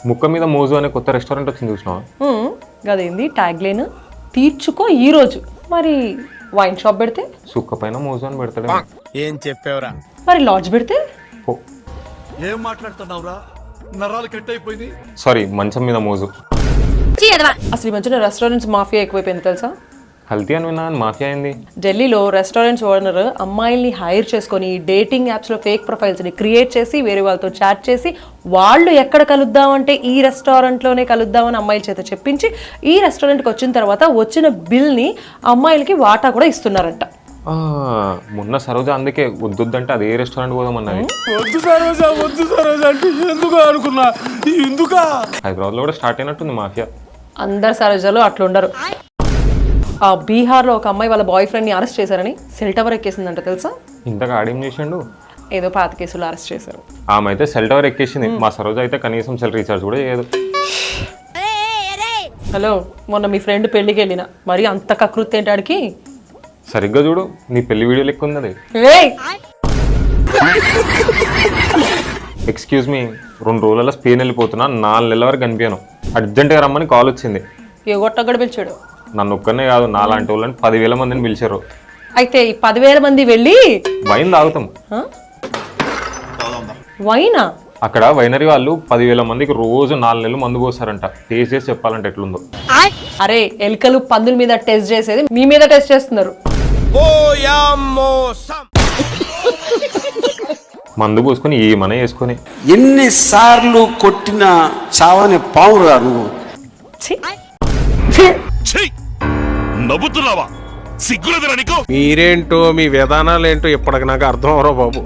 ముక్క మీద మోజు అనే కొత్త రెస్టారెంట్ వచ్చింది చూసినావా? అదేంది ట్యాగ్ లైన్ తీర్చుకో ఈ రోజు. మరి వైన్ షాప్ పెడితే సుక్క పైన మోజు అని పెడతాడు. ఏం చెప్పావురా? మరి లాడ్జ్ పెడితే ఏం మాట్లాడుతున్నావురా? నరాలు కట్ అయిపోయింది. సారీ, మంచం మీద మోజు. అసలు ఈ మధ్యన రెస్టారెంట్స్ మాఫియా ఎక్కువైపోయింది తెలుసా? కల్తీ అని విన్నా, మాఫియా అయింది. ఢిల్లీలో రెస్టారెంట్స్ ఓనర్ అమ్మాయిల్ని హైర్ చేసుకొని డేటింగ్ యాప్స్లో ఫేక్ ప్రొఫైల్స్ని క్రియేట్ చేసి వేరే వాళ్ళతో చాట్ చేసి వాళ్ళు ఎక్కడ కలుద్దామంటే ఈ రెస్టారెంట్లోనే కలుద్దామని అమ్మాయిల చేత చెప్పించి ఈ రెస్టారెంట్కి వచ్చిన తర్వాత వచ్చిన బిల్ని అమ్మాయిలకి వాటా కూడా ఇస్తున్నారంట. మొన్న సరోజ అందుకే వద్దంటే అదే రెస్టారెంట్ పోదామన్నది. వద్దు సరోజా అంటే ఎందుకు అనుకున్నా. ఎందుకా హైదరాబాద్లో కూడా స్టార్ట్ అయినట్టుంది మాఫియా. అందరు సరోజాలు అట్లుండరు. ఆ బీహార్లో ఒక అమ్మాయి వాళ్ళ బాయ్ ఫ్రెండ్ని అరెస్ట్ చేశారని సెల్ టవర్ ఎక్కేసిందంట తెలుసా? ఇంతగా ఆడేం చేసిండు? ఏదో పాత కేసులు అరెస్ట్ చేశారు. ఆమె అయితే సెల్ టవర్ ఎక్కేసింది. మా సరోజ అయితే కనీసం సెల్ రీఛార్జ్ కూడా చేయదు. హలో, మొన్న మీ ఫ్రెండ్ పెళ్ళికి వెళ్ళిన మరి అంత కకృతి ఏంటాడికి? సరిగ్గా చూడు, నీ పెళ్లి వీడియో లెక్క ఉంది అది. ఎక్స్క్యూజ్ మీ, 2 రోజులలో స్పెయిన్ వెళ్ళిపోతున్నా, 4 నెలల వరకు కనిపించాను. అర్జెంట్గా రమ్మని కాల్ వచ్చింది. ఏ గొట్టగడ పిలిచాడు? నన్ను ఒక్కనే కాదు, నాలాంటి వాళ్ళని 10,000 మందిని పిలిచారు. అయితే ఈ 10,000 మంది వెళ్ళి వైన్ తాగుతాం. వైనా? అక్కడ వైనరీ వాళ్ళు 10,000 మందికి రోజు 4 నెలలు మందు పోస్తారంట. టేస్ట్ చేసి చెప్పాలంటే ఎట్లుందో. అరే, ఎలుకలు పందుల మీద టెస్ట్ చేసేది మీ మీద టెస్ట్ చేస్తున్నారు. మందు పోసుకొని ఏమనే వేసుకొని ఎన్నిసార్లు కొట్టిన చావని పావురా నువ్వు. నవ్వుతున్నావా? సిగ్గులేదురా నీకు? మీరేంటో మీ విధానాలు ఏంటో ఇప్పటికి నాకు అర్థం అవరో బాబు.